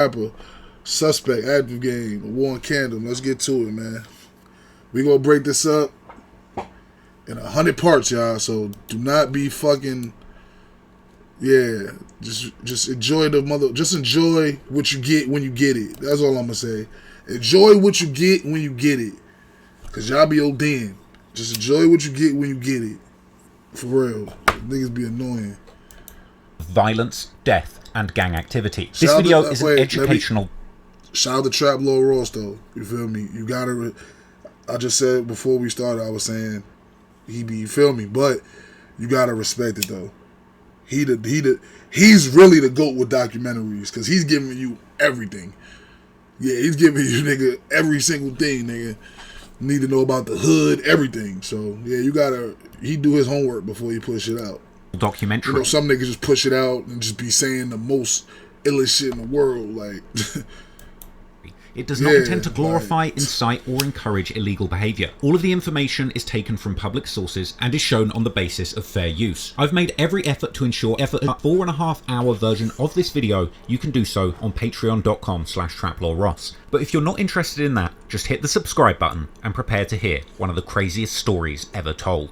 rapper, Suspect, Active Gang, War on Camden. Let's get to it, man. We gonna break this up in 100 parts, y'all. So do not be fucking, yeah. Just enjoy the mother. Just enjoy what you get when you get it. That's all I'm gonna say. Enjoy what you get when you get it, cause y'all be ODing. Just enjoy what you get when you get it. For real, niggas be annoying. Violence, death, and gang activity. This video is an educational. Shout out to Trap Lord Ross though. You feel me? You gotta. I just said before we started, I was saying you feel me, but you gotta respect it though. He's really the GOAT with documentaries because he's giving you everything. Yeah, he's giving you nigga every single thing, nigga. Need to know about the hood, everything. So yeah, he do his homework before he push it out. Documentary. You know, some niggas just push it out and just be saying the most illest shit in the world, like. It does not intend to glorify, incite, or encourage illegal behaviour. All of the information is taken from public sources and is shown on the basis of fair use. I've made every effort to ensure a 4.5-hour version of this video. You can do so on patreon.com/traplawross. But if you're not interested in that, just hit the subscribe button and prepare to hear one of the craziest stories ever told.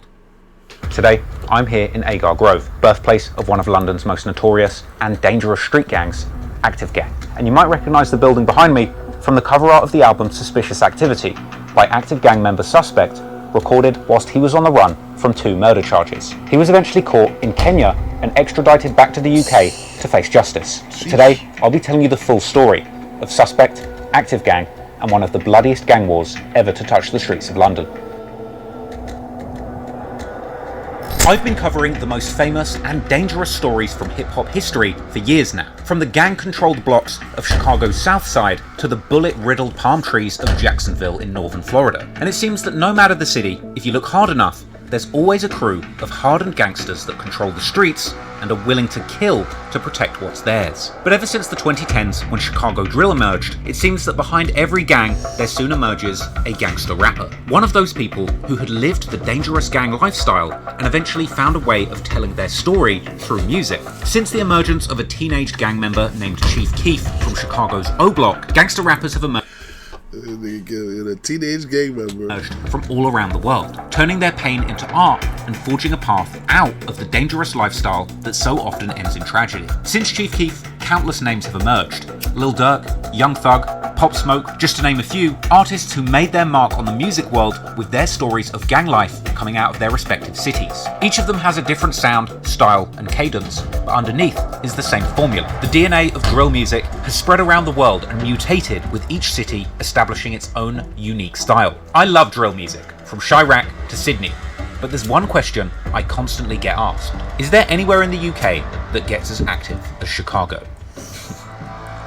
Today, I'm here in Agar Grove, birthplace of one of London's most notorious and dangerous street gangs, Active Gang. And you might recognise the building behind me from the cover art of the album Suspicious Activity by Active Gang member Suspect, recorded whilst he was on the run from 2 murder charges. He was eventually caught in Kenya and extradited back to the UK to face justice. Today, I'll be telling you the full story of Suspect, Active Gang, and one of the bloodiest gang wars ever to touch the streets of London. I've been covering the most famous and dangerous stories from hip-hop history for years now. From the gang-controlled blocks of Chicago's South Side to the bullet-riddled palm trees of Jacksonville in northern Florida. And it seems that no matter the city, if you look hard enough, there's always a crew of hardened gangsters that control the streets and are willing to kill to protect what's theirs. But ever since the 2010s, when Chicago drill emerged, it seems that behind every gang, there soon emerges a gangster rapper. One of those people who had lived the dangerous gang lifestyle and eventually found a way of telling their story through music. Since the emergence of a teenage gang member named Chief Keef from Chicago's O Block, gangster rappers have emerged a teenage gang member from all around the world, turning their pain into art and forging a path out of the dangerous lifestyle that so often ends in tragedy. Since Chief Keef, countless names have emerged. Lil Durk, Young Thug, Pop Smoke, just to name a few, artists who made their mark on the music world with their stories of gang life coming out of their respective cities. Each of them has a different sound, style, and cadence, but underneath is the same formula. The DNA of drill music has spread around the world and mutated with each city establishing its own unique style. I love drill music, from Chirac to Sydney, but there's one question I constantly get asked. Is there anywhere in the UK that gets as active as Chicago?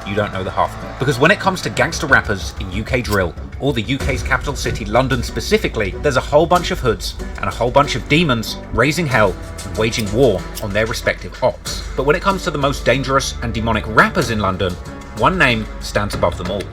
You don't know the half of it. Because when it comes to gangster rappers in UK drill, or the UK's capital city, London specifically, there's a whole bunch of hoods and a whole bunch of demons raising hell and waging war on their respective ops. But when it comes to the most dangerous and demonic rappers in London, one name stands above them all.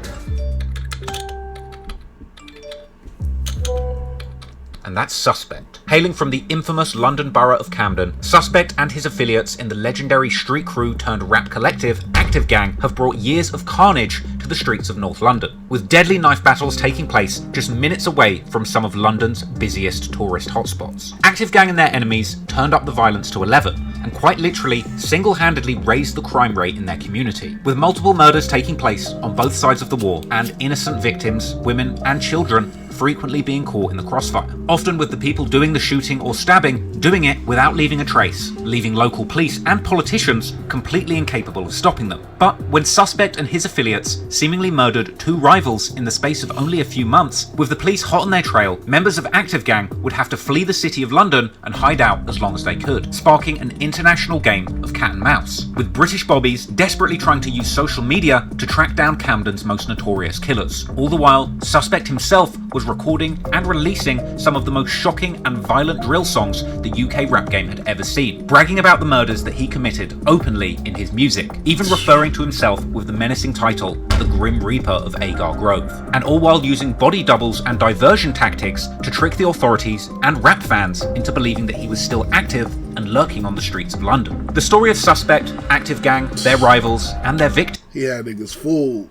And that's Suspect. Hailing from the infamous London borough of Camden, Suspect and his affiliates in the legendary street crew turned rap collective, Active Gang, have brought years of carnage to the streets of North London, with deadly knife battles taking place just minutes away from some of London's busiest tourist hotspots. Active Gang and their enemies turned up the violence to 11, and quite literally single-handedly raised the crime rate in their community, with multiple murders taking place on both sides of the war, and innocent victims, women and children, frequently being caught in the crossfire. Often with the people doing the shooting or stabbing, doing it without leaving a trace, leaving local police and politicians completely incapable of stopping them. But when Suspect and his affiliates seemingly murdered 2 rivals in the space of only a few months, with the police hot on their trail, members of Active Gang would have to flee the city of London and hide out as long as they could, sparking an international game of cat and mouse, with British bobbies desperately trying to use social media to track down Camden's most notorious killers. All the while, Suspect himself was recording and releasing some of the most shocking and violent drill songs the UK rap game had ever seen, bragging about the murders that he committed openly in his music, even referring to himself with the menacing title, the Grim Reaper of Agar Grove, and all while using body doubles and diversion tactics to trick the authorities and rap fans into believing that he was still active and lurking on the streets of London. The story of Suspect, Active Gang, their rivals, and their victims He had niggas fooled.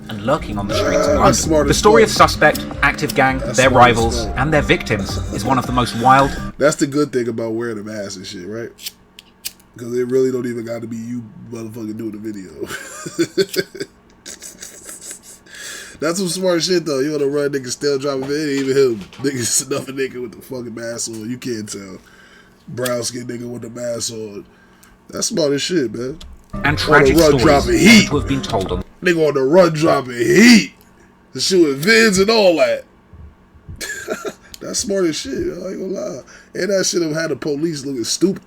And lurking on the streets of That's London. smart The as story of fuck. Suspect, Active Gang, That's their smart as rivals, fuck. and their victims is one of the most wild. That's the good thing about wearing a mask and shit, right? Because it really don't even got to be you motherfucking doing the video. That's some smart shit though. You want to run niggas still dropping it, ain't even him. Niggas another nigga with the fucking mask on. You can't tell. Brown skin nigga with the mask on. That's smart as shit, man. And tragic run, stories dropping heat. to have been told on. Nigga on the run dropping heat. The shit with vids and all that. That's smart as shit, I ain't gonna lie. And that shit have had the police looking stupid.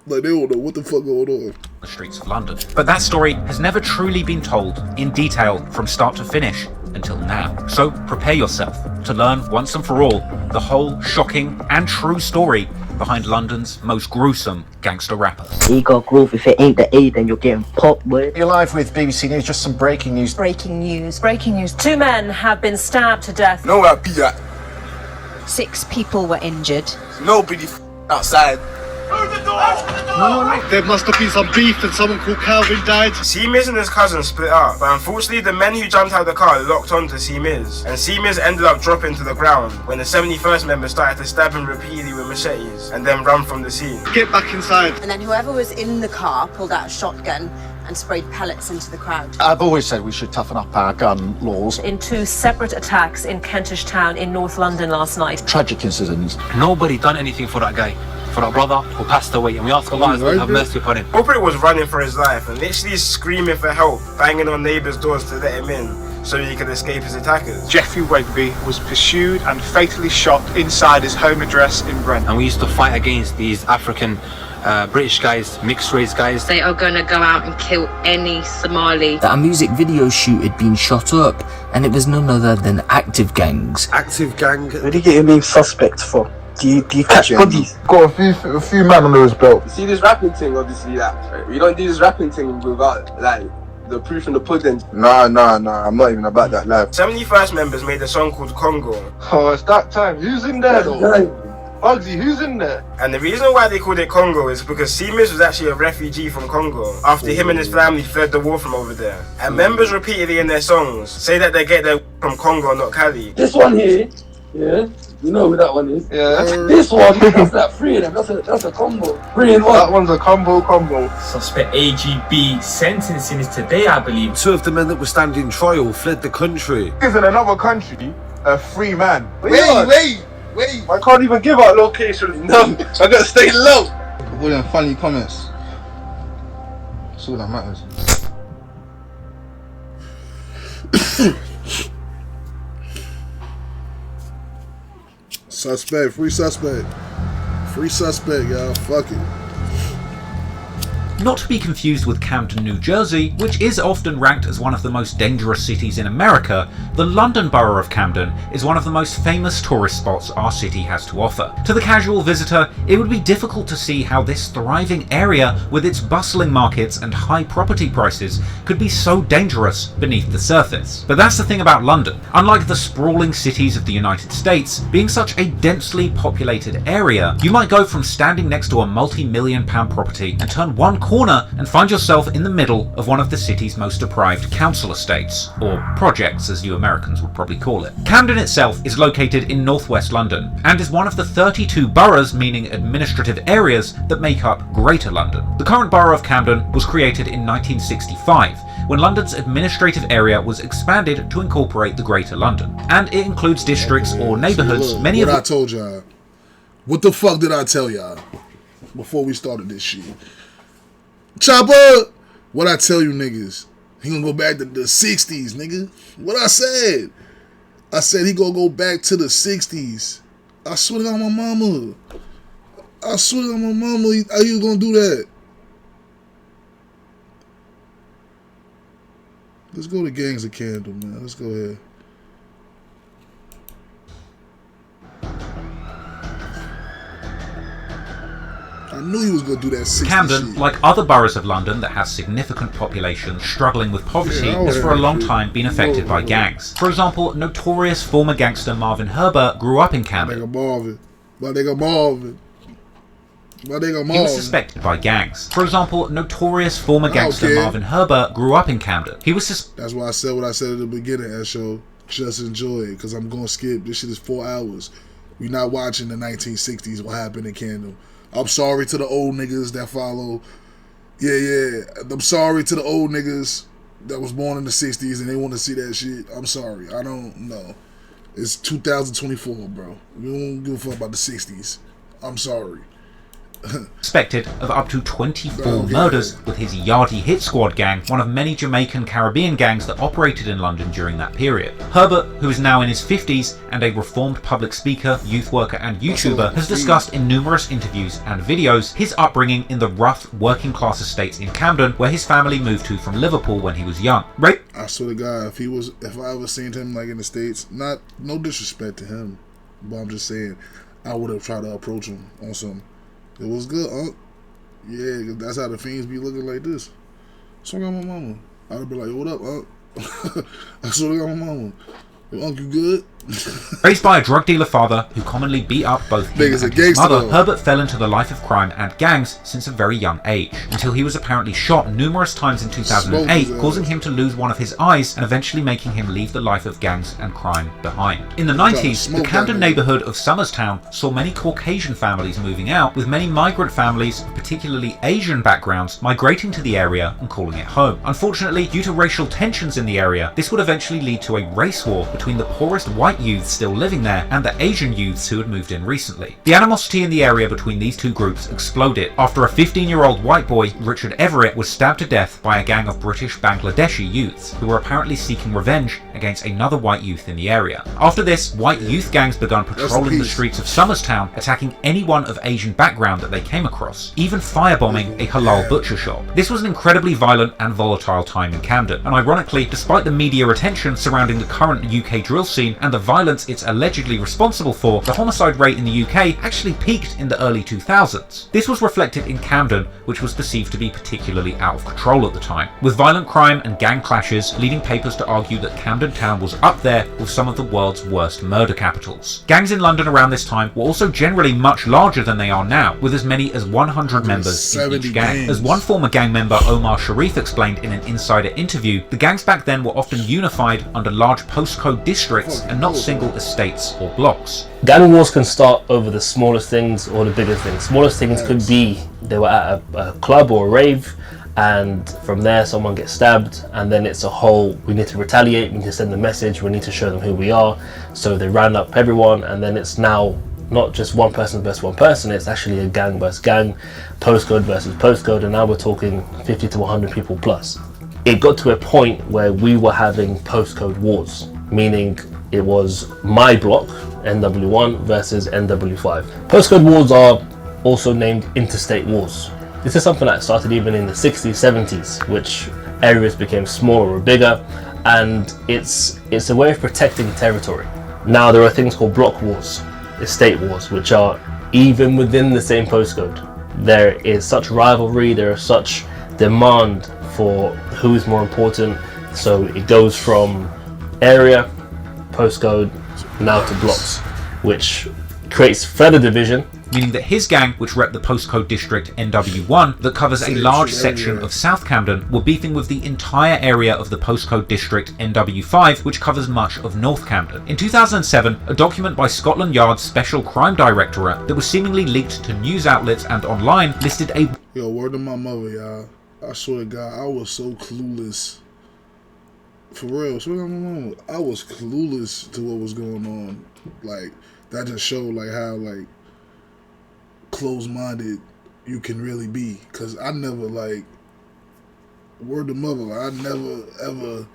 Like they don't know what the fuck going on. The streets of London. But that story has never truly been told in detail from start to finish until now. So prepare yourself to learn once and for all the whole shocking and true story behind London's most gruesome gangster rappers. Ego Groove, if it ain't the A, then you're getting popped, boy. You're live with BBC News, just some breaking news. Breaking news. Breaking news. 2 men have been stabbed to death. No, I be that. 6 people were injured. Nobody outside. There must have been some beef and someone called Calvin died. C-Miz and his cousin split up, but unfortunately the men who jumped out of the car locked onto C-Miz, and C-Miz ended up dropping to the ground when the 71st member started to stab him repeatedly with machetes and then run from the scene. Get back inside. And then whoever was in the car pulled out a shotgun and sprayed pellets into the crowd. I've always said we should toughen up our gun laws. In 2 separate attacks in Kentish Town in North London last night. Tragic incidents. Nobody done anything for that guy, for that brother who passed away, and we ask Allah to have mercy upon him. Culprit was running for his life and literally screaming for help, banging on neighbours' doors to let him in so he could escape his attackers. Jeffrey Wegby was pursued and fatally shot inside his home address in Brent. And we used to fight against these African British guys, mixed race guys. They are going to go out and kill any Somali. That a music video shoot had been shot up, and it was none other than Active Gangs. Active Gang. Where do you get your name Suspect for? Do you catch bodies? Got a few men under his belt. You see this rapping thing, obviously, right? We don't do this rapping thing without, like, the proof in the pudding. Nah, I'm not even about that life. 71st members made a song called Congo. Oh, it's that time. Who's in there though? Bugsy, who's in there? And the reason why they called it Congo is because C-Miz was actually a refugee from Congo after him and his family fled the war from over there. And members repeatedly in their songs say that they get their from Congo, not Cali. This one here, yeah, you know who that one is. Yeah. This one, that's like 3 of them. That's a combo. 3 in 1. That one's a combo. Suspect AGB sentencing is today, I believe. 2 of the men that were standing trial fled the country. He's in another country, a free man. Wait. I can't even give out locations. No, I gotta stay low. Avoiding funny comments. That's all that matters. Suspect, free suspect. Free suspect, y'all. Fuck it. Not to be confused with Camden, New Jersey, which is often ranked as one of the most dangerous cities in America, the London borough of Camden is one of the most famous tourist spots our city has to offer. To the casual visitor, it would be difficult to see how this thriving area, with its bustling markets and high property prices, could be so dangerous beneath the surface. But that's the thing about London. Unlike the sprawling cities of the United States, being such a densely populated area, you might go from standing next to a multi-million-pound property and turn one corner and find yourself in the middle of one of the city's most deprived council estates, or projects as you Americans would probably call it. Camden itself is located in northwest London and is one of the 32 boroughs, meaning administrative areas, that make up Greater London. The current borough of Camden was created in 1965 when London's administrative area was expanded to incorporate the Greater London, and it includes districts or neighbourhoods. Many of what I told y'all. What the fuck did I tell y'all before we started this shit? Chopper! What I tell you niggas? He gonna go back to the 60s, nigga. What I said? I said he gonna go back to the 60s. I swear to God, my mama. I swear to God, my mama. How you gonna do that? Let's go to Gangs of Candle, man. Let's go ahead. I knew he was going to do that 60 Camden, shit. like other boroughs of London that have significant populations struggling with poverty, has for a long time been affected by gangs. For example, notorious former gangster Marvin Herbert grew up in Camden. My nigga Marvin. My nigga He was suspected by gangs. For example, notorious former gangster Marvin Herbert grew up in Camden. He was That's why I said what I said at the beginning, Esho. Just enjoy it, because I'm going to skip. This shit is 4 hours. We're not watching the 1960s, what happened in Camden. I'm sorry to the old niggas that follow. Yeah. I'm sorry to the old niggas that was born in the 60s and they want to see that shit. I'm sorry. I don't know. It's 2024, bro. We don't give a fuck about the 60s. I'm sorry. suspected of up to 24 murders with his Yardie Hit Squad gang, one of many Jamaican Caribbean gangs that operated in London during that period. Herbert, who is now in his 50s and a reformed public speaker, youth worker and YouTuber, has discussed in numerous interviews and videos his upbringing in the rough working class estates in Camden, where his family moved to from Liverpool when he was young. I swear to God, if I ever seen him like in the States, no disrespect to him, but I'm just saying, I would have tried to approach him on some, it was good, Unc. Yeah, that's how the fiends be looking like this. So I got my mama. I'd be like, what up, Unc? I swear to God, my mama. Yo, Unc, you good? Raised by a drug dealer father who commonly beat up both him and his mother, Herbert fell into the life of crime and gangs since a very young age, until he was apparently shot numerous times in 2008, causing him to lose one of his eyes and eventually making him leave the life of gangs and crime behind. In the 90s, the Camden neighbourhood of Somerstown saw many Caucasian families moving out, with many migrant families, particularly Asian backgrounds, migrating to the area and calling it home. Unfortunately, due to racial tensions in the area, this would eventually lead to a race war between the poorest white youths still living there and the Asian youths who had moved in recently. The animosity in the area between these two groups exploded after a 15-year-old white boy, Richard Everett, was stabbed to death by a gang of British Bangladeshi youths who were apparently seeking revenge against another white youth in the area. After this, white youth gangs began patrolling the streets of Somerstown, attacking anyone of Asian background that they came across, even firebombing a halal butcher shop. This was an incredibly violent and volatile time in Camden, and ironically, despite the media attention surrounding the current UK drill scene and the violence it's allegedly responsible for, the homicide rate in the UK actually peaked in the early 2000s. This was reflected in Camden, which was perceived to be particularly out of control at the time, with violent crime and gang clashes leading papers to argue that Camden Town was up there with some of the world's worst murder capitals. Gangs in London around this time were also generally much larger than they are now, with as many as 100 members in each gang. As one former gang member, Omar Sharif, explained in an insider interview, the gangs back then were often unified under large postcode districts and not single estates or blocks. Gang wars can start over the smallest things or the biggest things. Smallest things could be they were at a club or a rave, and from there someone gets stabbed, and then it's a whole, we need to retaliate, we need to send a message, we need to show them who we are. So they round up everyone, and then it's now not just one person versus one person, it's actually a gang versus gang, postcode versus postcode, and now we're talking 50 to 100 people plus. It got to a point where we were having postcode wars, meaning it was my block, NW1 versus NW5. Postcode wars are also named interstate wars. This is something that started even in the 60s, 70s, which areas became smaller or bigger, and it's a way of protecting territory. Now there are things called block wars, estate wars, which are even within the same postcode. There is such rivalry, there is such demand for who's more important, so it goes from area, postcode, now to blocks, which creates further division. Meaning that his gang, which rep the postcode district NW1, that covers a large section of South Camden, were beefing with the entire area of the postcode district NW5, which covers much of North Camden. In 2007, a document by Scotland Yard's Special Crime Directorate that was seemingly leaked to news outlets and online listed a... Yo, word to my mother, y'all. I swear to God, I was so clueless. For real, I was clueless to what was going on. Like, that just showed like how like closed-minded you can really be. Cause I never like, word to mother, like, I never ever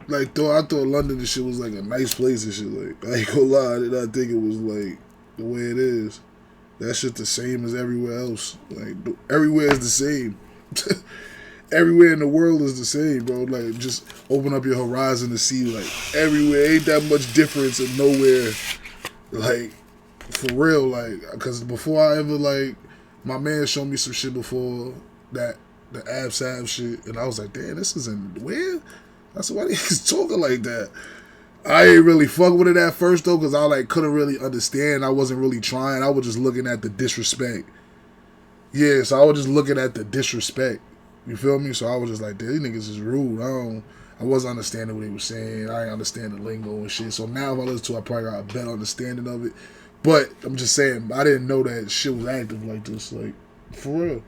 like I thought London and shit was like a nice place and shit. Like, I ain't gonna lie, I did not think it was like the way it is. That shit the same as everywhere else. Like, everywhere is the same. Everywhere in the world is the same, bro. Like, just open up your horizon to see, like, everywhere. Ain't that much difference in nowhere. Like, for real, like, because before I ever, like, my man showed me some shit before that, the Ab-Sab shit, and I was like, damn, this is in where? I said, why they talking like that? I ain't really fuck with it at first, though, because I, like, couldn't really understand. I wasn't really trying. I was just looking at the disrespect Yeah, so I was just looking at the disrespect. You feel me? So I was just like, these niggas is rude. I wasn't understanding what he was saying. I didn't understand the lingo and shit. So now if I listen to it, I probably got a better understanding of it. But I'm just saying, I didn't know that shit was active like this. Like, for real.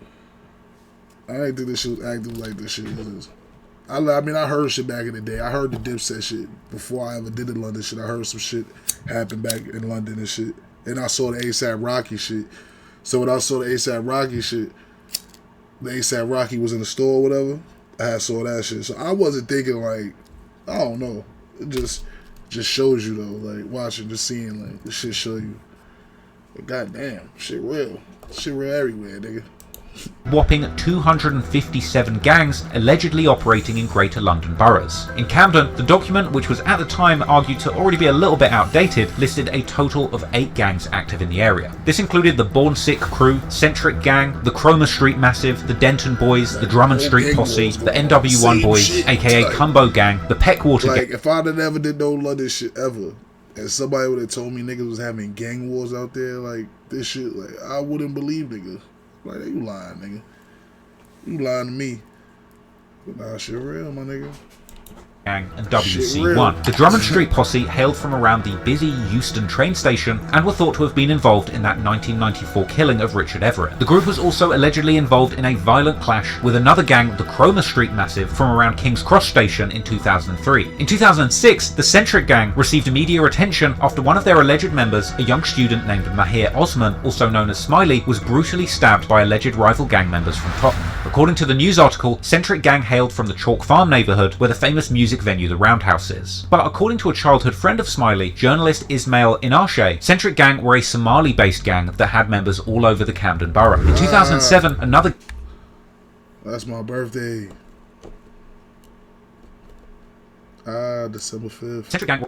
I didn't think this shit was active like this shit is. I mean, I heard shit back in the day. I heard the Dipset shit before I ever did the London shit. I heard some shit happen back in London and shit. And I saw the A$AP Rocky shit. So when I saw the A$AP Rocky shit, the A$AP Rocky was in the store or whatever, I saw that shit. So I wasn't thinking like, I don't know. It just shows you though, like watching, just seeing like this shit show you. But goddamn, shit real. Shit real everywhere, nigga. Whopping 257 gangs allegedly operating in Greater London boroughs. In Camden, the document, which was at the time argued to already be a little bit outdated, listed a total of 8 gangs active in the area. This included the Born Sick Crew, Centric Gang, the Cromer Street Massive, the Denton Boys, the Drummond Street Posse, the NW1 Boys, shit. aka Like, Cumbo Gang, the Peckwater Like, Gang. if I'd have never did no London shit ever, and somebody would have told me niggas was having gang wars out there, like this shit, like I wouldn't believe niggas. Like, you lying, nigga. You lying to me. But nah, shit real, my nigga. Gang and WC1. The Drummond Street Posse hailed from around the busy Euston train station and were thought to have been involved in that 1994 killing of Richard Everett. The group was also allegedly involved in a violent clash with another gang, the Cromer Street Massive, from around King's Cross Station in 2003. In 2006, the Centric Gang received media attention after one of their alleged members, a young student named Mahir Osman, also known as Smiley, was brutally stabbed by alleged rival gang members from Tottenham. According to the news article, Centric Gang hailed from the Chalk Farm neighbourhood where the famous music venue The Roundhouse is. But according to a childhood friend of Smiley, journalist Ismail Inarshe, Centric Gang were a Somali-based gang that had members all over the Camden borough. In 2007, another... That's my birthday. December 5th. Centric Gang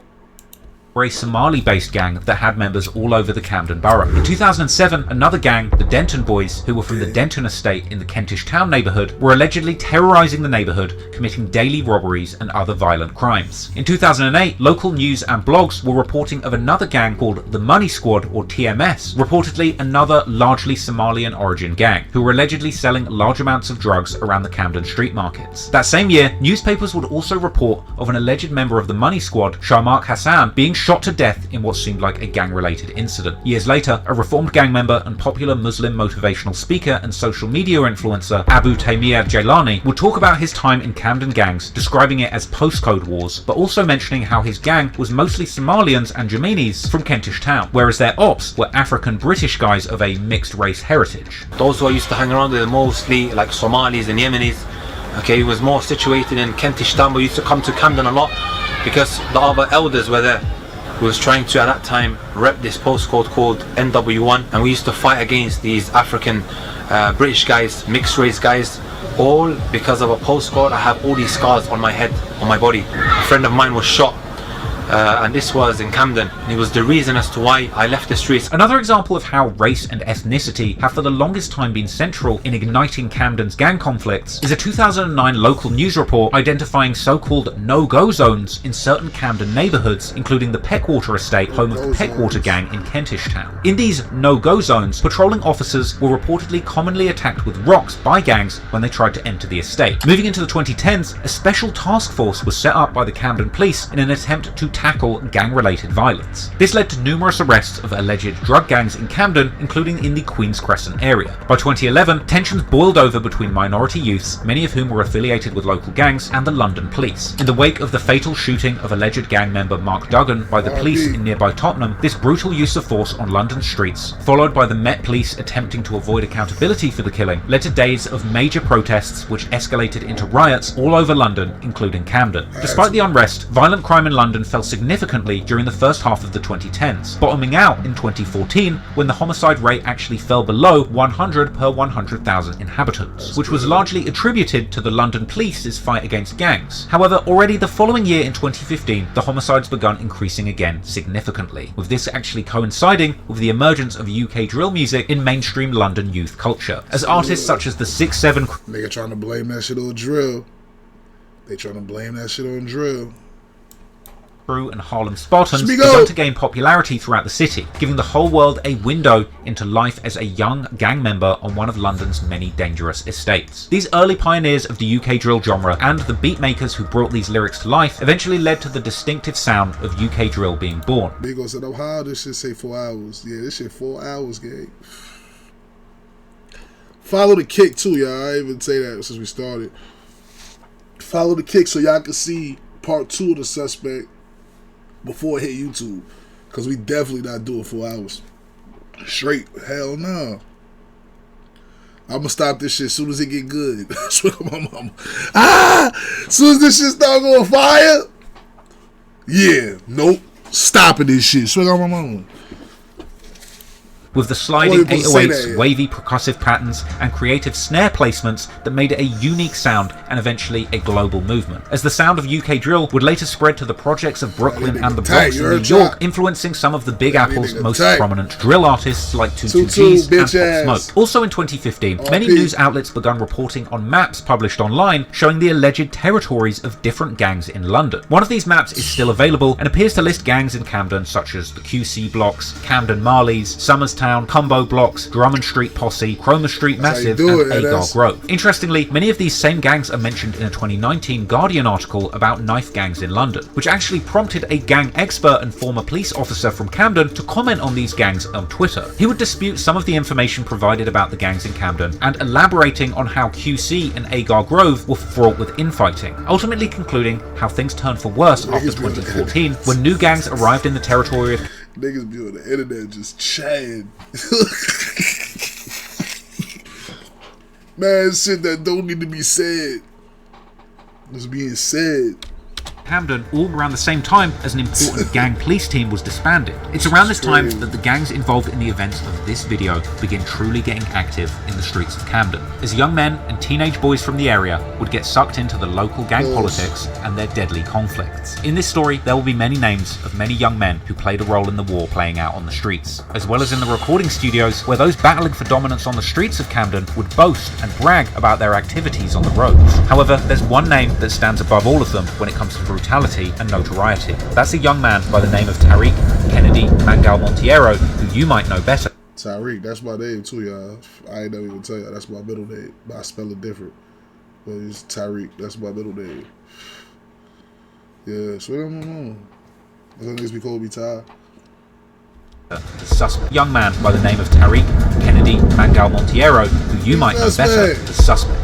were a Somali-based gang that had members all over the Camden borough. In 2007, another gang, the Denton Boys, who were from the Denton estate in the Kentish Town neighbourhood, were allegedly terrorising the neighbourhood, committing daily robberies and other violent crimes. In 2008, local news and blogs were reporting of another gang called the Money Squad, or TMS, reportedly another largely Somalian origin gang, who were allegedly selling large amounts of drugs around the Camden street markets. That same year, newspapers would also report of an alleged member of the Money Squad, Sharmak Hassan, being shot to death in what seemed like a gang-related incident. Years later, a reformed gang member and popular Muslim motivational speaker and social media influencer Abu Taymiyyah Jailani would talk about his time in Camden gangs, describing it as postcode wars, but also mentioning how his gang was mostly Somalians and Yemenis from Kentish Town, whereas their ops were African-British guys of a mixed-race heritage. Those who I used to hang around with are mostly like Somalis and Yemenis. Okay, he was more situated in Kentish Town, but used to come to Camden a lot because the other elders were there. We was trying to at that time rep this postcode called NW1, and we used to fight against these African British guys, mixed race guys, all because of a postcode. I have all these scars on my head, on my body. A friend of mine was shot and this was in Camden, and it was the reason as to why I left the streets. Another example of how race and ethnicity have for the longest time been central in igniting Camden's gang conflicts is a 2009 local news report identifying so-called no-go zones in certain Camden neighbourhoods, including the Peckwater estate, home of the Peckwater gang in Kentish Town. In these no-go zones, patrolling officers were reportedly commonly attacked with rocks by gangs when they tried to enter the estate. Moving into the 2010s, a special task force was set up by the Camden police in an attempt to tackle gang-related violence. This led to numerous arrests of alleged drug gangs in Camden, including in the Queen's Crescent area. By 2011, tensions boiled over between minority youths, many of whom were affiliated with local gangs, and the London police. In the wake of the fatal shooting of alleged gang member Mark Duggan by the police in nearby Tottenham, this brutal use of force on London streets, followed by the Met Police attempting to avoid accountability for the killing, led to days of major protests which escalated into riots all over London, including Camden. Despite the unrest, violent crime in London fell significantly during the first half of the 2010s, bottoming out in 2014 when the homicide rate actually fell below 100 per 100,000 inhabitants, which was largely attributed to the London police's fight against gangs. However, already the following year in 2015, the homicides begun increasing again significantly, with this actually coinciding with the emergence of UK drill music in mainstream London youth culture, as artists such as the 6-7 Nigga trying to blame that shit on drill. They trying to blame that shit on drill. Crew and Harlem Spartans began to gain popularity throughout the city, giving the whole world a window into life as a young gang member on one of London's many dangerous estates. These early pioneers of the UK drill genre and the beat makers who brought these lyrics to life eventually led to the distinctive sound of UK drill being born. Big said, "Oh, how this shit say 4 hours?" Yeah, this shit 4 hours, gang. Follow the kick too, y'all. I didn't even say that since we started. Follow the kick so y'all can see part 2 of The Suspect before it hit YouTube, because we definitely not doing 4 hours straight. Hell no. I'm gonna stop this shit as soon as it get good. I swear to my mama. As soon as this shit start going fire, yeah, nope, stopping this shit. I swear to my mama. With the sliding 808s, wavy percussive patterns, and creative snare placements that made it a unique sound and eventually a global movement. As the sound of UK drill would later spread to the projects of Brooklyn and the Bronx in New York, influencing some of the Big Apple's most prominent drill artists like 2-2-G's and Pop Smoke. Also in 2015, many news outlets begun reporting on maps published online showing the alleged territories of different gangs in London. One of these maps is still available and appears to list gangs in Camden such as the QC Blocks, Camden Marleys, Somerstown, Combo Blocks, Drummond Street Posse, Cromer Street Massive, and Agar Grove. Interestingly, many of these same gangs are mentioned in a 2019 Guardian article about knife gangs in London, which actually prompted a gang expert and former police officer from Camden to comment on these gangs on Twitter. He would dispute some of the information provided about the gangs in Camden and elaborating on how QC and Agar Grove were fraught with infighting, ultimately concluding how things turned for worse after 2014 when new gangs arrived in the territory of niggas be on the internet just chatting. Man, shit that don't need to be said was being said. Camden all around the same time as an important gang police team was disbanded. It's around this time that the gangs involved in the events of this video begin truly getting active in the streets of Camden, as young men and teenage boys from the area would get sucked into the local gang politics and their deadly conflicts. In this story, there will be many names of many young men who played a role in the war playing out on the streets, as well as in the recording studios where those battling for dominance on the streets of Camden would boast and brag about their activities on the roads. However, there's one name that stands above all of them when it comes to brutality and notoriety. That's a young man by the name of Tariq Kennedy Mangal Monteiro, who you might know better. Tariq, that's my name too, y'all. I ain't never even tell y'all that's my middle name, but I spell it different. But it's Tariq, that's my middle name. Yeah, so I don't know. As long as we call me Ty. The suspect, young man by the name of Tariq Kennedy Mangal Monteiro, who you might know better, the suspect.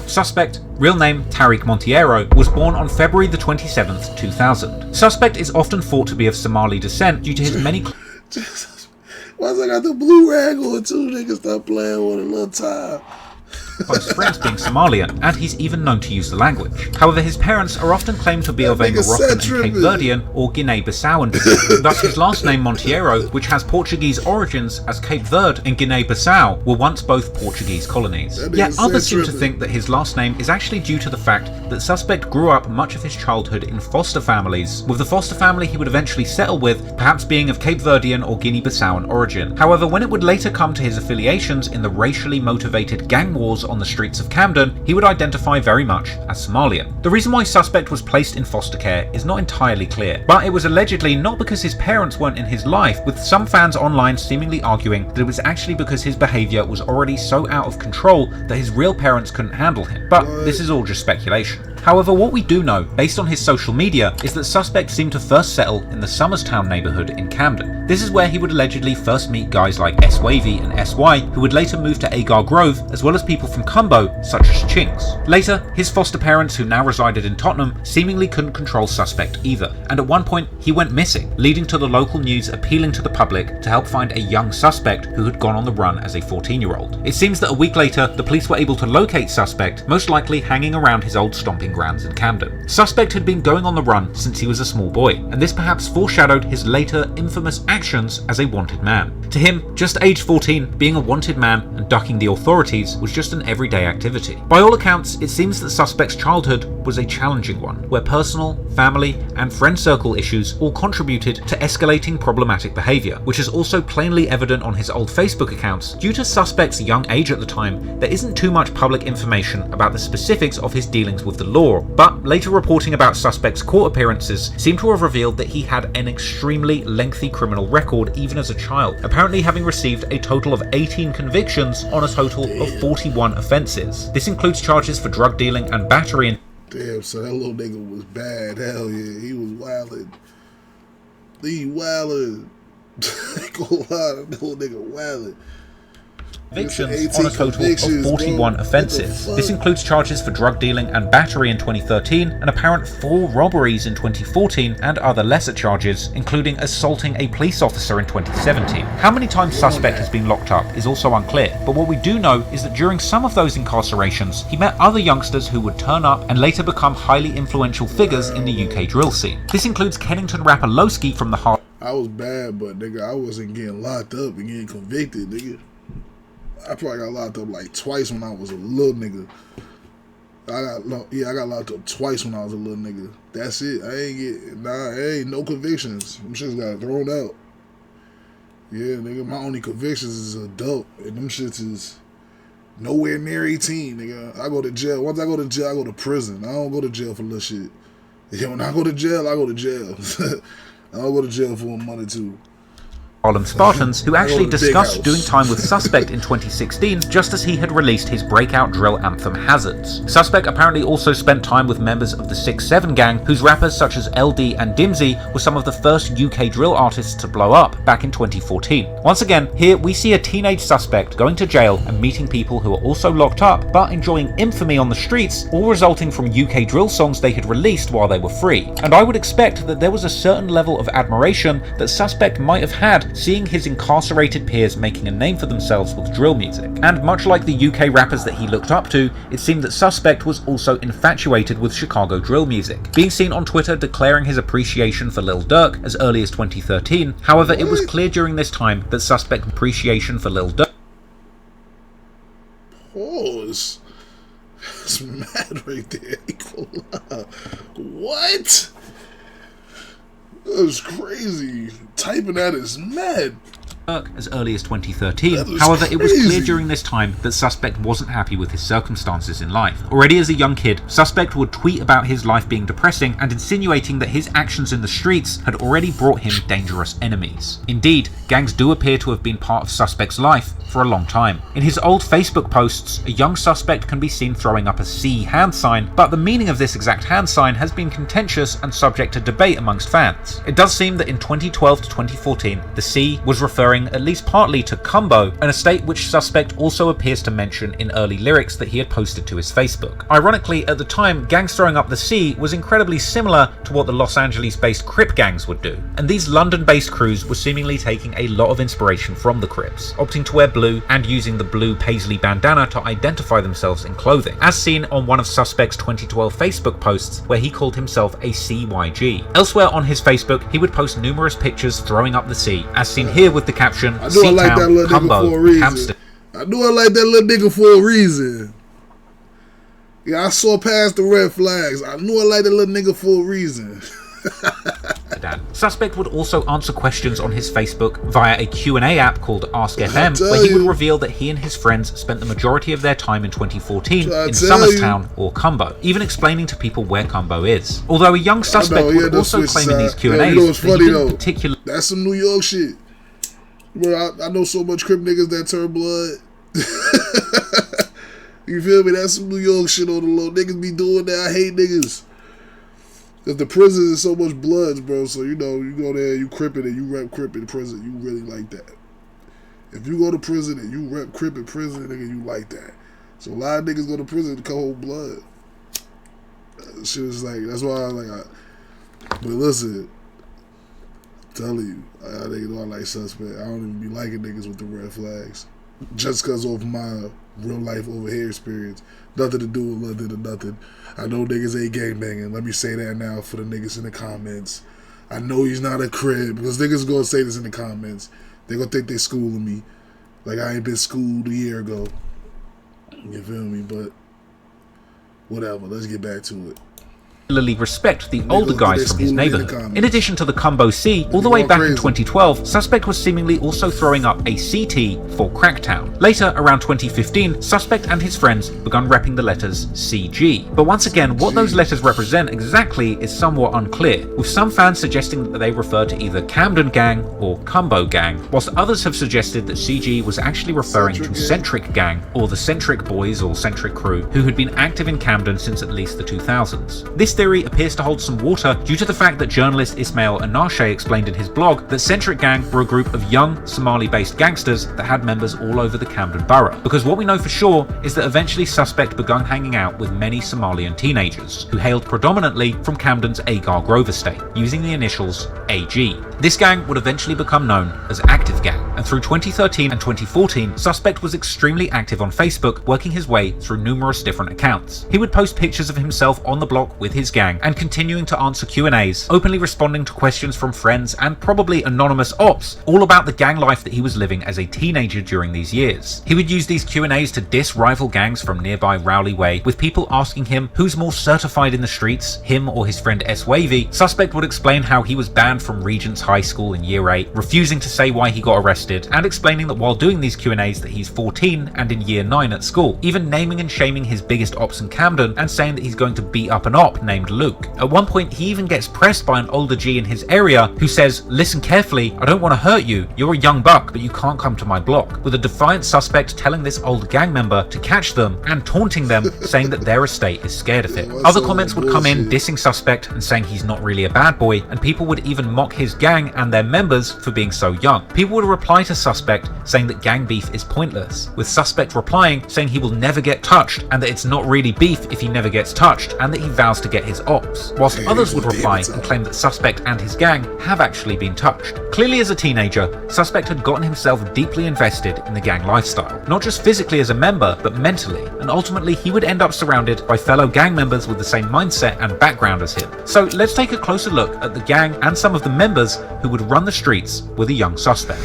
Suspect, real name Tariq Monteiro, was born on February the 27th, 2000. Suspect is often thought to be of Somali descent due to his many... Why's I got the blue rag on too? Niggas stop playing with a little time. Close friends being Somalian, and he's even known to use the language. However, his parents are often claimed to be of a Moroccan and Cape Verdean or Guinea-Bissauan descent. Thus, his last name Monteiro, which has Portuguese origins, as Cape Verde and Guinea-Bissau were once both Portuguese colonies. Yet others seem to think that his last name is actually due to the fact that Suspect grew up much of his childhood in foster families, with the foster family he would eventually settle with perhaps being of Cape Verdean or Guinea-Bissauan origin. However, when it would later come to his affiliations in the racially motivated gang wars on the streets of Camden, he would identify very much as Somalian. The reason why Suspect was placed in foster care is not entirely clear, but it was allegedly not because his parents weren't in his life, with some fans online seemingly arguing that it was actually because his behaviour was already so out of control that his real parents couldn't handle him. But this is all just speculation. However, what we do know, based on his social media, is that Suspect seemed to first settle in the Somerstown neighbourhood in Camden. This is where he would allegedly first meet guys like S-Wavy and S-Y, who would later move to Agar Grove, as well as people from Combo, such as Chinks. Later, his foster parents, who now resided in Tottenham, seemingly couldn't control Suspect either, and at one point he went missing, leading to the local news appealing to the public to help find a young Suspect who had gone on the run as a 14-year-old. It seems that a week later, the police were able to locate Suspect, most likely hanging around his old stomping grounds in Camden. Suspect had been going on the run since he was a small boy, and this perhaps foreshadowed his later infamous act actions as a wanted man. To him, just age 14, being a wanted man and ducking the authorities was just an everyday activity. By all accounts, it seems that suspect's childhood was a challenging one, where personal, family, and friend circle issues all contributed to escalating problematic behaviour, which is also plainly evident on his old Facebook accounts. Due to suspect's young age at the time, there isn't too much public information about the specifics of his dealings with the law, but later reporting about suspect's court appearances seem to have revealed that he had an extremely lengthy criminal record even as a child, apparently having received a total of 18 convictions on a total of 41 offences. This includes charges for drug dealing and battery and damn, so that little nigga was bad. Hell yeah, he was wildin'. He wildin'. Ain't gonna lie, that little nigga wildin'. Convictions on a total of 41 offences. This includes charges for drug dealing and battery in 2013, an apparent 4 robberies in 2014, and other lesser charges, including assaulting a police officer in 2017. How many times suspect has been locked up is also unclear, but what we do know is that during some of those incarcerations, he met other youngsters who would turn up and later become highly influential figures in the UK drill scene. This includes Kennington rapper Lowski from the Heart. I was bad, but nigga, I wasn't getting locked up and getting convicted, nigga. I probably got locked up like twice when I was a little nigga. I got locked up twice when I was a little nigga. That's it. Ain't no convictions. Them shits got thrown out. Yeah, nigga, my only convictions is adult, and them shits is nowhere near 18, nigga. I go to jail. Once I go to jail, I go to prison. I don't go to jail for little shit. Yeah, when I go to jail, I go to jail. I don't go to jail for money too. Harlem Spartans, who actually discussed doing time with Suspect in 2016 just as he had released his breakout drill anthem Hazards. Suspect apparently also spent time with members of the 6-7 gang, whose rappers such as LD and Dimsy were some of the first UK drill artists to blow up back in 2014. Once again, here we see a teenage suspect going to jail and meeting people who are also locked up but enjoying infamy on the streets, all resulting from UK drill songs they had released while they were free. And I would expect that there was a certain level of admiration that Suspect might have had seeing his incarcerated peers making a name for themselves with drill music. And much like the UK rappers that he looked up to, it seemed that Suspect was also infatuated with Chicago drill music, being seen on Twitter declaring his appreciation for Lil Durk as early as 2013. However, it was clear during this time that Suspect's appreciation for Lil Durk... Pause. That's mad right there. What? That was crazy. Typing that is mad. As early as 2013. However, it was clear during this time that Suspect wasn't happy with his circumstances in life. Already as a young kid, Suspect would tweet about his life being depressing and insinuating that his actions in the streets had already brought him dangerous enemies. Indeed, gangs do appear to have been part of Suspect's life for a long time. In his old Facebook posts, a young Suspect can be seen throwing up a C hand sign, but the meaning of this exact hand sign has been contentious and subject to debate amongst fans. It does seem that in 2012 to 2014, the C was referring at least partly to Cumbo, an estate which Suspect also appears to mention in early lyrics that he had posted to his Facebook. Ironically, at the time, gangs throwing up the C was incredibly similar to what the Los Angeles-based Crip gangs would do, and these London-based crews were seemingly taking a lot of inspiration from the Crips, opting to wear blue and using the blue paisley bandana to identify themselves in clothing, as seen on one of Suspect's 2012 Facebook posts where he called himself a CYG. Elsewhere on his Facebook, he would post numerous pictures throwing up the C, as seen here with the caption, I knew I like that little nigga for a reason. I knew I like that little nigga for a reason. Yeah, I saw past the red flags. I knew I liked that little nigga for a reason. Suspect would also answer questions on his Facebook via a Q&A app called Ask FM, where he would reveal that he and his friends spent the majority of their time in 2014 in Somerstown or Cumbo, even explaining to people where Cumbo is. Although a young Suspect would also claim in these Q&As that he didn't particularly... That's some New York shit. Bro, I know so much Crip niggas that turn blood. You feel me? That's some New York shit on the low. Niggas be doing that. I hate niggas. Because the prison is so much bloods, bro. So, you know, you go there, you Crip it, and you rep Crip in prison. You really like that. If you go to prison and you rep Crip in prison, nigga, you like that. So, a lot of niggas go to prison to come hold blood. Shit is like, that's why but listen, I'm telling you, I know I like Suspect. I don't even be liking niggas with the red flags. Just because of my real life over here experience. Nothing to do with London or nothing. I know niggas ain't gangbanging. Let me say that now for the niggas in the comments. I know he's not a crib, because niggas gonna say this in the comments. They gonna think they schooling me, like I ain't been schooled a year ago. You feel me? But whatever. Let's get back to it. Respect the older guys from his neighborhood. In addition to the Combo C, all the way back in 2012, Suspect was seemingly also throwing up a CT for Cracktown. Later, around 2015, Suspect and his friends begun repping the letters CG. But once again, what those letters represent exactly is somewhat unclear, with some fans suggesting that they refer to either Camden Gang or Combo Gang, whilst others have suggested that CG was actually referring to Centric Gang, or the Centric Boys or Centric Crew, who had been active in Camden since at least the 2000s. This theory appears to hold some water due to the fact that journalist Ismail Anashe explained in his blog that Centric Gang were a group of young Somali-based gangsters that had members all over the Camden borough. Because what we know for sure is that eventually Suspect began hanging out with many Somalian teenagers, who hailed predominantly from Camden's Agar Grove estate, using the initials AG. This gang would eventually become known as Active Gang, and through 2013 and 2014, Suspect was extremely active on Facebook, working his way through numerous different accounts. He would post pictures of himself on the block with his gang, and continuing to answer Q&As, openly responding to questions from friends and probably anonymous ops, all about the gang life that he was living as a teenager during these years. He would use these Q&As to diss rival gangs from nearby Rowley Way, with people asking him who's more certified in the streets, him or his friend S-Wavy. Suspect would explain how he was banned from Regent's High School in year 8, refusing to say why he got arrested, and explaining that while doing these Q&As that he's 14 and in year 9 at school, even naming and shaming his biggest ops in Camden and saying that he's going to beat up an op named Luke. At one point, he even gets pressed by an older G in his area who says, "Listen carefully, I don't want to hurt you. You're a young buck, but you can't come to my block," with a defiant Suspect telling this old gang member to catch them and taunting them, saying that their estate is scared of it. Other comments would come in dissing Suspect and saying he's not really a bad boy, and people would even mock his gang and their members for being so young. People would reply to Suspect saying that gang beef is pointless, with Suspect replying saying he will never get touched and that it's not really beef if he never gets touched, and that he vows to get his ops, whilst others would reply and claim that Suspect and his gang have actually been touched. Clearly, as a teenager, Suspect had gotten himself deeply invested in the gang lifestyle, not just physically as a member, but mentally, and ultimately he would end up surrounded by fellow gang members with the same mindset and background as him. So let's take a closer look at the gang and some of the members who would run the streets with a young Suspect.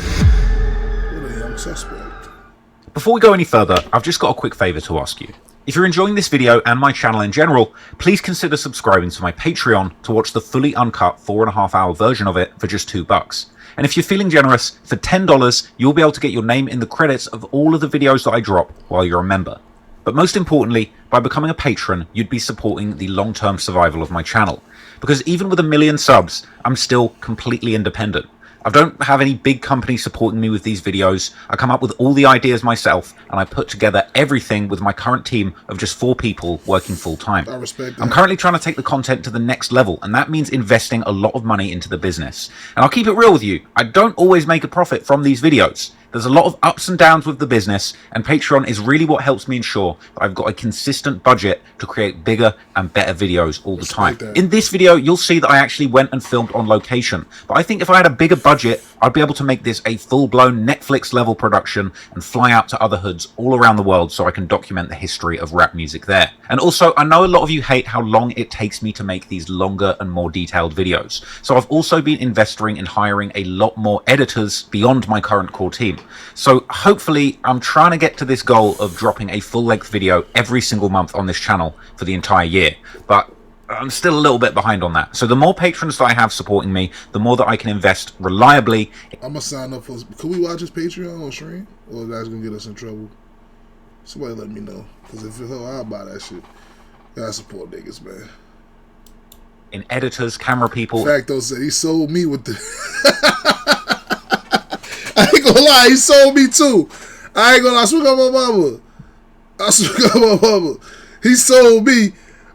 Before we go any further, I've just got a quick favour to ask you. If you're enjoying this video and my channel in general, please consider subscribing to my Patreon to watch the fully uncut 4.5-hour version of it for just $2. And if you're feeling generous, for $10, you'll be able to get your name in the credits of all of the videos that I drop while you're a member. But most importantly, by becoming a patron, you'd be supporting the long-term survival of my channel. Because even with 1 million subs, I'm still completely independent. I don't have any big company supporting me with these videos. I come up with all the ideas myself, and I put together everything with my current team of just 4 people working full time. I respect that. I'm currently trying to take the content to the next level, and that means investing a lot of money into the business. And I'll keep it real with you, I don't always make a profit from these videos. There's a lot of ups and downs with the business, and Patreon is really what helps me ensure that I've got a consistent budget to create bigger and better videos all the time. In this video, you'll see that I actually went and filmed on location, but I think if I had a bigger budget, I'd be able to make this a full-blown Netflix level production and fly out to other hoods all around the world so I can document the history of rap music there. And also, I know a lot of you hate how long it takes me to make these longer and more detailed videos, so I've also been investing in hiring a lot more editors beyond my current core team. So hopefully I'm trying to get to this goal of dropping a full-length video every single month on this channel for the entire year, but I'm still a little bit behind on that. So the more patrons that I have supporting me, the more that I can invest reliably. I'm gonna sign up for. Could we watch his Patreon on stream, or that's gonna get us in trouble? Somebody let me know, because if it's hell, I'll buy that shit. Gotta support niggas, man. In editors, camera people. Facto said he sold me with the. I ain't gonna lie, he sold me too. I ain't gonna lie, I swear on my mama. I swear on my mama. He sold me.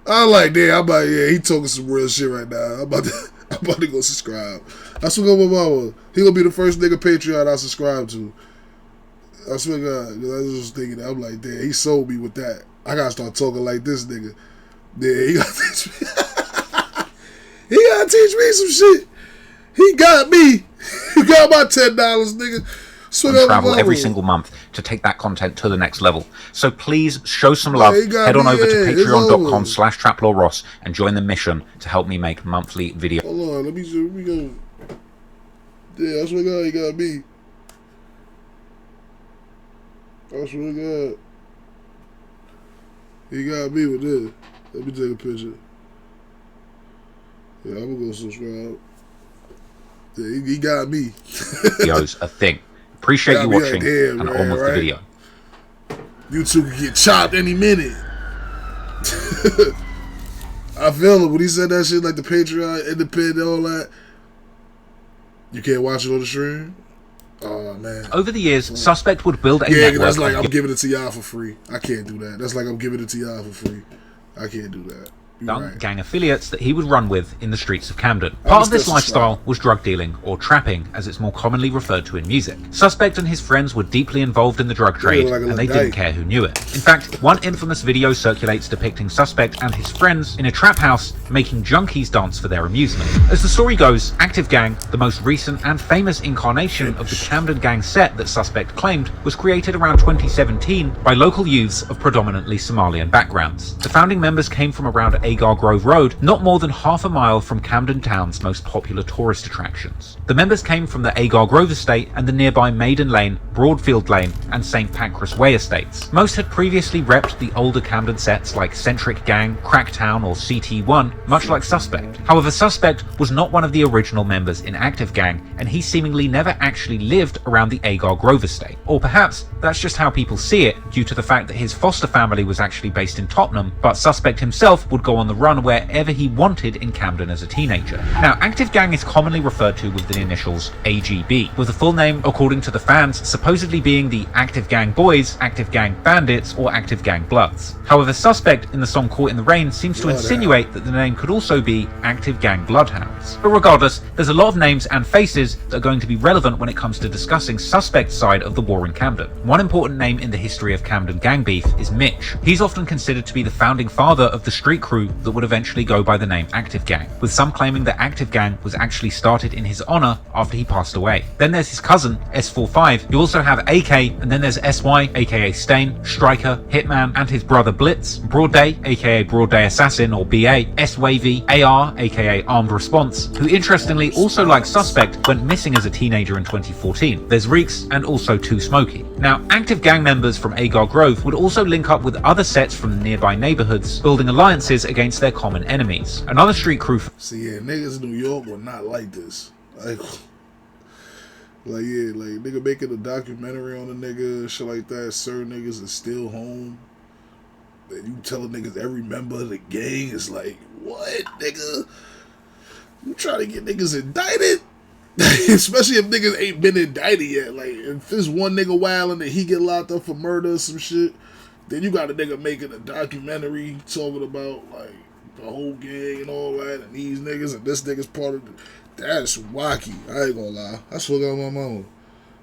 I like, damn, he talking some real shit right now. I'm about to go subscribe. I swear on my mama. He gonna be the first nigga Patreon I subscribe to. I swear to God, I was just thinking, I'm like, damn, he sold me with that. I gotta start talking like this nigga. Yeah, he gotta teach me. He gotta teach me some shit. He got me. He got my $10, nigga. So and travel every single month to take that content to the next level. So please show some love. Head on over to patreon.com/traplawross and join the mission to help me make monthly videos. Hold on, let me go. Yeah, that's what God, he got me. I swear to God. He got me with this. Let me take a picture. Yeah, I'm gonna go subscribe. Yeah, he got me. Videos a thing. Appreciate you watching, and on with the video. You two can get chopped any minute. I feel it when he said that shit, like the Patreon, independent, all that. You can't watch it on the stream? Oh, man. Over the years, Suspect would build a network. That's like I'm giving it to y'all for free. I can't do that. That's like I'm giving it to y'all for free. I can't do that. Gang affiliates that he would run with in the streets of Camden. Part of this lifestyle was drug dealing, or trapping as it's more commonly referred to in music. Suspect and his friends were deeply involved in the drug trade, and they didn't care who knew it. In fact, one infamous video circulates depicting Suspect and his friends in a trap house making junkies dance for their amusement. As the story goes, Active Gang, the most recent and famous incarnation of the Camden Gang set that Suspect claimed, was created around 2017 by local youths of predominantly Somalian backgrounds. The founding members came from around Agar Grove Road, not more than half a mile from Camden Town's most popular tourist attractions. The members came from the Agar Grove estate and the nearby Maiden Lane, Broadfield Lane, and St. Pancras Way estates. Most had previously repped the older Camden sets like Centric Gang, Cracktown, or CT1, much like Suspect. However, Suspect was not one of the original members in Active Gang, and he seemingly never actually lived around the Agar Grove estate. Or perhaps that's just how people see it, due to the fact that his foster family was actually based in Tottenham, but Suspect himself would go on the run wherever he wanted in Camden as a teenager. Now, Active Gang is commonly referred to with the initials AGB, with the full name, according to the fans, supposedly being the Active Gang Boys, Active Gang Bandits, or Active Gang Bloods. However, Suspect in the song Caught in the Rain seems to insinuate that the name could also be Active Gang Bloodhounds. But regardless, there's a lot of names and faces that are going to be relevant when it comes to discussing Suspect's side of the war in Camden. One important name in the history of Camden gang beef is Mitch. He's often considered to be the founding father of the street crew that would eventually go by the name Active Gang, with some claiming that Active Gang was actually started in his honor after he passed away. Then there's his cousin, S45. You also have AK, and then there's SY, aka Stain, Striker, Hitman, and his brother Blitz, Broad Day, aka Broad Day Assassin or BA, S-Wavy, AR, aka Armed Response, who interestingly also like Suspect went missing as a teenager in 2014. There's Reeks, and also 2 Smokey. Now, Active Gang members from Agar Grove would also link up with other sets from the nearby neighborhoods, building alliances against their common enemies. Another street crew. See, yeah, niggas in New York were not like this. Nigga making a documentary on a nigga, shit like that. Certain niggas is still home. And you telling niggas every member of the gang is like, what, nigga? You trying to get niggas indicted? Especially if niggas ain't been indicted yet. Like, if there's one nigga wilding and he get locked up for murder or some shit, then you got a nigga making a documentary talking about, like, the whole gang and all that, and these niggas, and this nigga's part of it. That's wacky. I ain't gonna lie. I swear on my mama.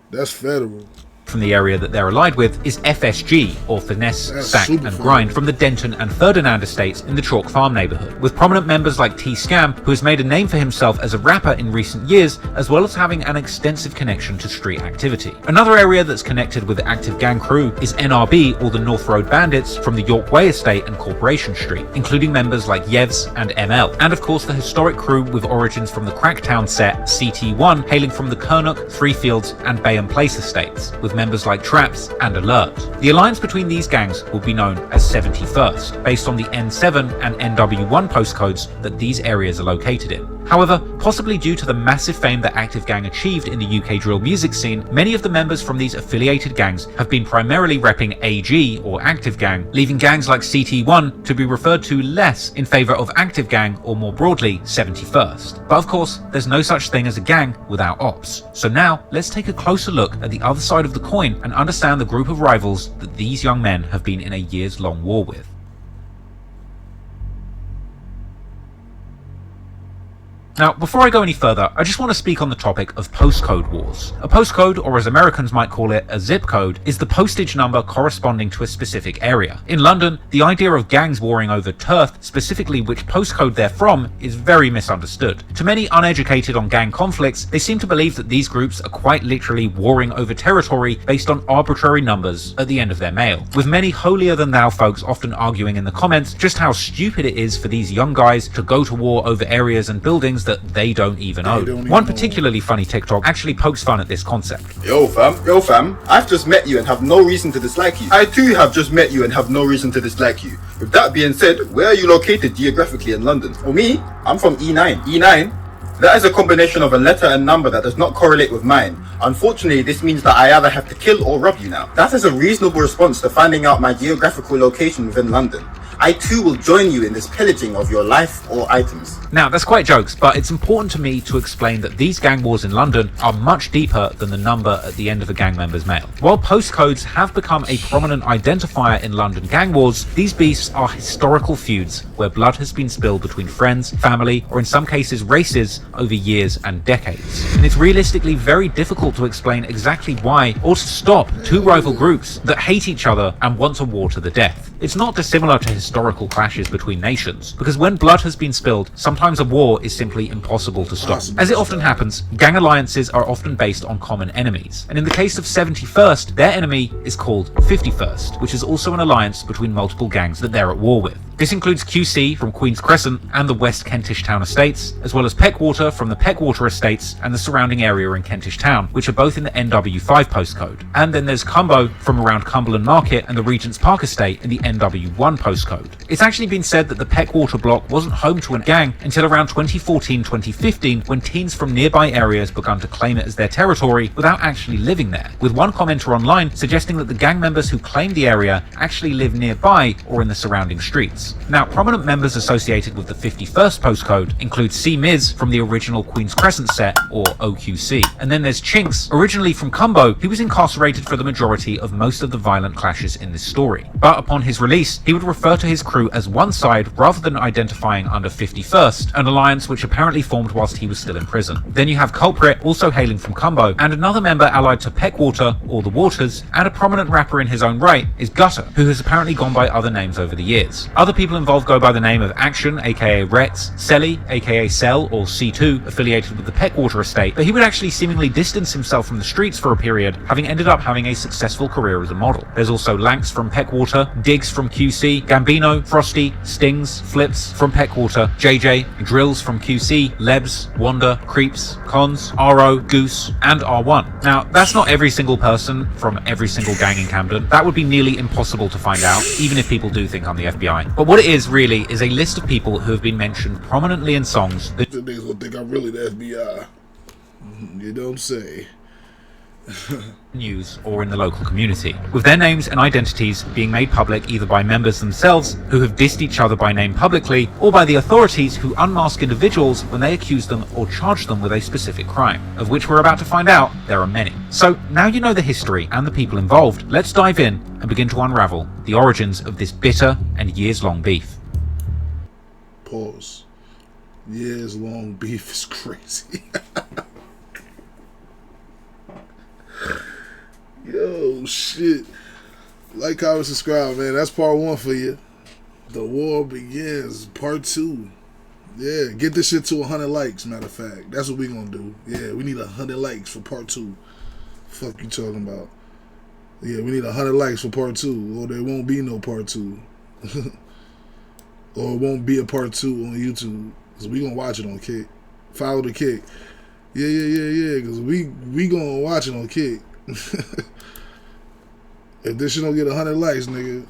That's federal. From the area that they're allied with is FSG, or Finesse, Sack and Grind, from the Denton and Ferdinand estates in the Chalk Farm neighbourhood, with prominent members like T-Scam, who has made a name for himself as a rapper in recent years, as well as having an extensive connection to street activity. Another area that's connected with the Active Gang crew is NRB, or the North Road Bandits, from the York Way estate and Corporation Street, including members like Yevs and ML, and of course the historic crew with origins from the Cracktown set, CT1, hailing from the Kernook, Three Fields and Bayham Place estates, with members like Traps and Alert. The alliance between these gangs will be known as 71st, based on the N7 and NW1 postcodes that these areas are located in. However, possibly due to the massive fame that Active Gang achieved in the UK drill music scene, many of the members from these affiliated gangs have been primarily repping AG, or Active Gang, leaving gangs like CT1 to be referred to less in favour of Active Gang, or more broadly, 71st. But of course, there's no such thing as a gang without ops. So now, let's take a closer look at the other side of the coin and understand the group of rivals that these young men have been in a years-long war with. Now, before I go any further, I just want to speak on the topic of postcode wars. A postcode, or as Americans might call it, a zip code, is the postage number corresponding to a specific area. In London, the idea of gangs warring over turf, specifically which postcode they're from, is very misunderstood. To many uneducated on gang conflicts, they seem to believe that these groups are quite literally warring over territory based on arbitrary numbers at the end of their mail, with many holier-than-thou folks often arguing in the comments just how stupid it is for these young guys to go to war over areas and buildings that they don't even own. One particularly funny TikTok actually pokes fun at this concept. Yo fam, I've just met you and have no reason to dislike you. I too have just met you and have no reason to dislike you. With that being said, where are you located geographically in London? For me, I'm from E9. E9? That is a combination of a letter and number that does not correlate with mine. Unfortunately, this means that I either have to kill or rob you now. That is a reasonable response to finding out my geographical location within London. I too will join you in this pillaging of your life or items. Now, that's quite jokes, but it's important to me to explain that these gang wars in London are much deeper than the number at the end of a gang member's mail. While postcodes have become a prominent identifier in London gang wars, these beasts are historical feuds where blood has been spilled between friends, family, or in some cases races over years and decades. And it's realistically very difficult to explain exactly why or to stop two rival groups that hate each other and want a war to the death. It's not dissimilar to historical clashes between nations, because when blood has been spilled, sometimes a war is simply impossible to stop. As it often happens, gang alliances are often based on common enemies, and in the case of 71st, their enemy is called 51st, which is also an alliance between multiple gangs that they're at war with. This includes QC from Queen's Crescent and the West Kentish Town Estates, as well as Peckwater from the Peckwater Estates and the surrounding area in Kentish Town, which are both in the NW5 postcode. And then there's Cumbo from around Cumberland Market and the Regent's Park Estate in the NW1 postcode. It's actually been said that the Peckwater block wasn't home to a gang until around 2014-2015, when teens from nearby areas began to claim it as their territory without actually living there, with one commenter online suggesting that the gang members who claimed the area actually live nearby or in the surrounding streets. Now, prominent members associated with the 51st postcode include C. Miz from the original Queen's Crescent set, or OQC. And then there's Chinks, originally from Cumbo, who was incarcerated for the majority of most of the violent clashes in this story. But upon his release, he would refer to his crew as one side rather than identifying under 51st, an alliance which apparently formed whilst he was still in prison. Then you have Culprit, also hailing from Cumbo, and another member allied to Peckwater, or the Waters, and a prominent rapper in his own right is Gutter, who has apparently gone by other names over the years. Other people involved go by the name of Action, aka Rex, Selly, aka Cell, or C2, affiliated with the Peckwater estate, but he would actually seemingly distance himself from the streets for a period, having ended up having a successful career as a model. There's also Lanks from Peckwater, Diggs from QC, Gambino, Frosty, Stings, Flips from Peckwater, JJ, Drills from QC, Lebs, Wanda, Creeps, Cons, RO, Goose, and R1. Now, that's not every single person from every single gang in Camden. That would be nearly impossible to find out, even if people do think I'm the FBI. But what it is really is a list of people who have been mentioned prominently in songs that niggas will think I'm really the FBI. You don't say. news or in the local community, with their names and identities being made public either by members themselves who have dissed each other by name publicly, or by the authorities who unmask individuals when they accuse them or charge them with a specific crime, of which we're about to find out there are many. So now you know the history and the people involved, let's dive in and begin to unravel the origins of this bitter and years-long beef. Pause. Years-long beef is crazy. Yo, shit. Like, comment, subscribe, man. That's part 1 for you. The war begins, part 2. Yeah, get this shit to 100 likes, matter of fact. That's what we gonna do. Yeah, we need 100 likes for part 2. Fuck you talking about? Yeah, we need 100 likes for part 2, or there won't be no part 2. Or it won't be a part 2 on YouTube. Cause we gonna watch it on Kick. Follow the Kick. Yeah. Cause we gonna watch it on Kick. If this shit don't get 100 likes, nigga,